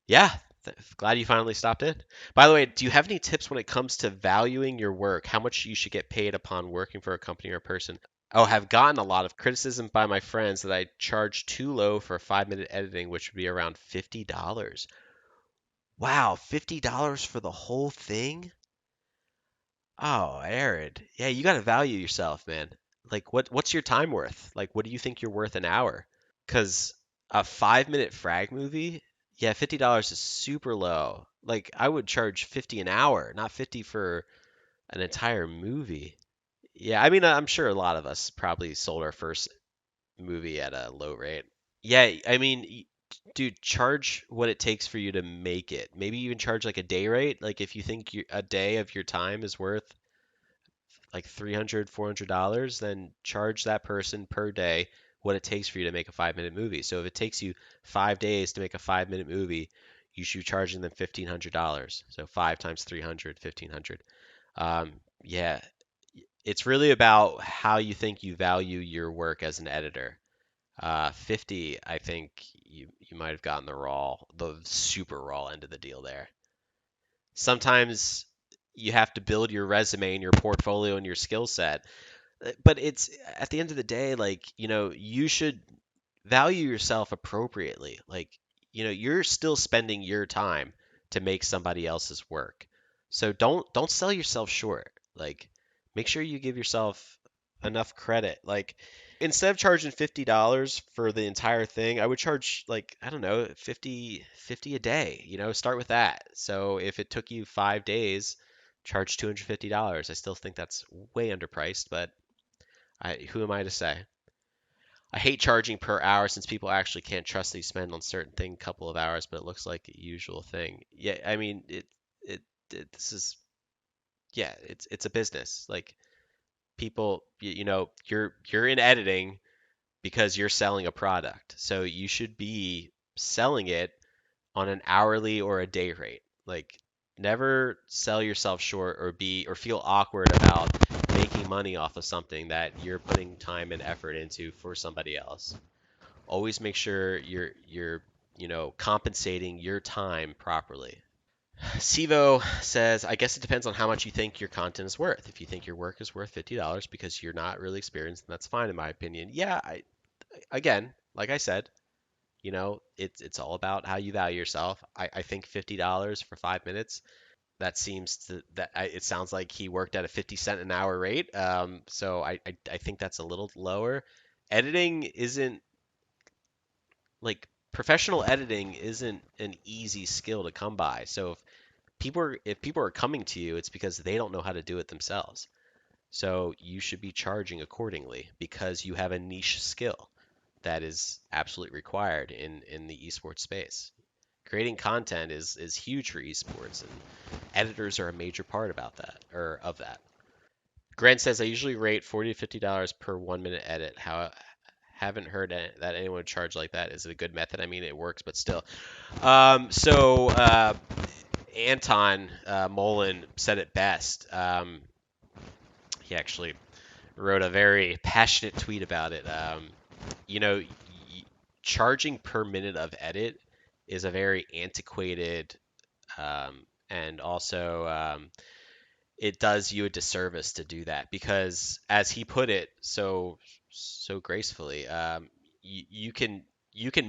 Yeah, glad you finally stopped in. By the way, do you have any tips when it comes to valuing your work? How much you should get paid upon working for a company or a person? Oh, have gotten a lot of criticism by my friends that I charge too low for 5 minute editing, which would be around $50. Wow, $50 for the whole thing? Oh, Aaron. Yeah, you gotta value yourself, man. Like what's your time worth? Like what do you think you're worth an hour? Because a 5 minute frag movie, yeah, $50 is super low. Like I would charge 50 an hour, not 50 for an entire movie. Yeah, I mean, I'm sure a lot of us probably sold our first movie at a low rate. Yeah, I mean, dude, charge what it takes for you to make it. Maybe even charge like a day rate. Like if you think a day of your time is worth like 300, $400, then charge that person per day what it takes for you to make a 5 minute movie. So if it takes you 5 days to make a 5 minute movie, you should be charging them $1,500. So 5 times 300, 1,500. Yeah, it's really about how you think you value your work as an editor. 50, I think you might have gotten the super raw end of the deal there. Sometimes you have to build your resume and your portfolio and your skill set. But it's at the end of the day, like, you should value yourself appropriately. Like, you're still spending your time to make somebody else's work. So don't sell yourself short. Like, make sure you give yourself enough credit. Like, instead of charging $50 for the entire thing, I would charge like, I don't know, 50 a day. Start with that. So if it took you 5 days, charge $250. I still think that's way underpriced, but who am I to say? I hate charging per hour since people actually can't trust that you spend on certain thing a couple of hours, but it looks like a usual thing. Yeah, I mean this is yeah, it's a business. Like people, you're in editing because you're selling a product. So you should be selling it on an hourly or a day rate. Like never sell yourself short or feel awkward about making money off of something that you're putting time and effort into for somebody else. Always make sure you're compensating your time properly. Sivo says, I guess it depends on how much you think your content is worth. If you think your work is worth $50 because you're not really experienced, then that's fine in my opinion. Yeah, again, like I said, it's all about how you value yourself. I think $50 for 5 minutes. That seems to that it sounds like he worked at a 50 cent an hour rate. So I think that's a little lower. Editing isn't like professional editing isn't an easy skill to come by. So if people are coming to you, it's because they don't know how to do it themselves. So you should be charging accordingly because you have a niche skill that is absolutely required in the esports space. Creating content is huge for esports, and editors are a major part about that or of that. Grant says I usually rate $40 to $50 per 1 minute edit. How haven't heard that anyone would charge like that. Is it a good method? I mean, it works, but still. Anton Molen said it best. He actually wrote a very passionate tweet about it. You know, charging per minute of edit is a very antiquated and also it does you a disservice to do that because, as he put it so gracefully, you can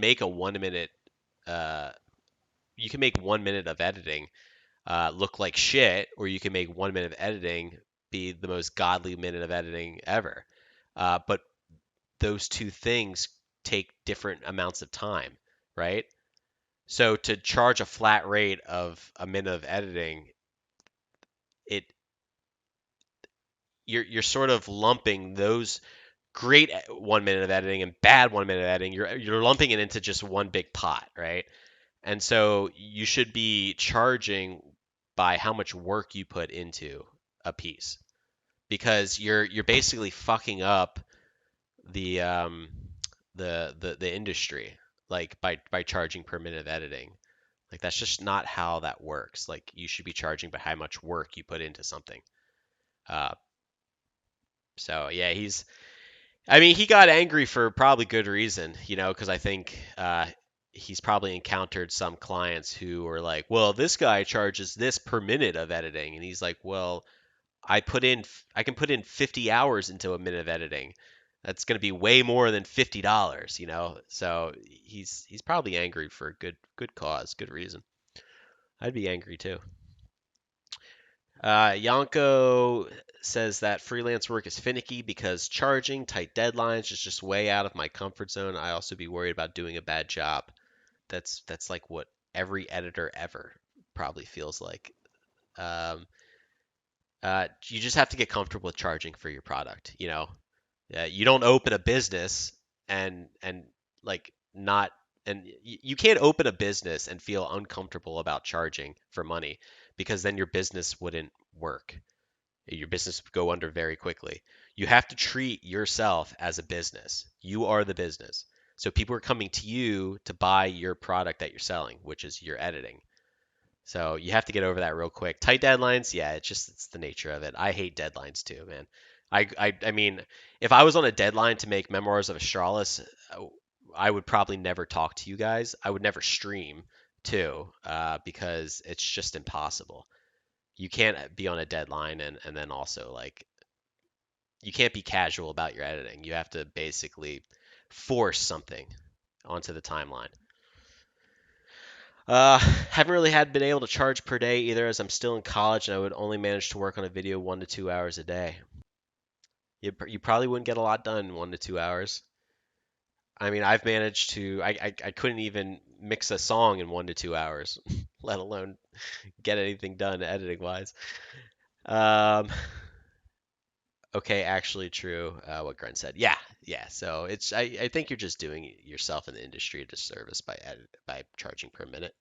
make a 1 minute uh, you can make 1 minute of editing look like shit, or you can make 1 minute of editing be the most godly minute of editing ever. But those two things take different amounts of time, right? So to charge a flat rate of a minute of editing, it you're sort of lumping those great 1 minute of editing and bad 1 minute of editing. You're lumping it into just one big pot, right? And so you should be charging by how much work you put into a piece because you're basically fucking up the the industry like by charging per minute of editing. Like that's just not how that works. Like you should be charging by how much work you put into something. Uh, so yeah, I mean, he got angry for probably good reason, because I think he's probably encountered some clients who are like, well, this guy charges this per minute of editing, and he's like, well, I can put in 50 hours into a minute of editing. That's going to be way more than $50, you know. So he's probably angry for a good cause, good reason. I'd be angry too. Yanko says that freelance work is finicky because charging tight deadlines is just way out of my comfort zone. I also be worried about doing a bad job. That's like what every editor ever probably feels like. Um, you just have to get comfortable with charging for your product. You know, you don't open a business and like not and you can't open a business and feel uncomfortable about charging for money because then your business wouldn't work. Your business would go under very quickly. You have to treat yourself as a business. You are the business. So people are coming to you to buy your product that you're selling, which is your editing. So you have to get over that real quick. Tight deadlines, yeah, it's the nature of it. I hate deadlines too, man. I mean, if I was on a deadline to make Memoirs of Astralis, I would probably never talk to you guys. I would never stream too, because it's just impossible. You can't be on a deadline and then also like you can't be casual about your editing. You have to basically force something onto the timeline. Haven't really had been able to charge per day either, as I'm still in college and I would only manage to work on a video 1 to 2 hours a day. You probably wouldn't get a lot done in 1 to 2 hours. I mean, I've managed to. I couldn't even mix a song in 1 to 2 hours, let alone get anything done editing wise. Um, okay, actually true. What Gren said. Yeah, yeah. So I think you're just doing yourself in the industry a disservice by charging per minute.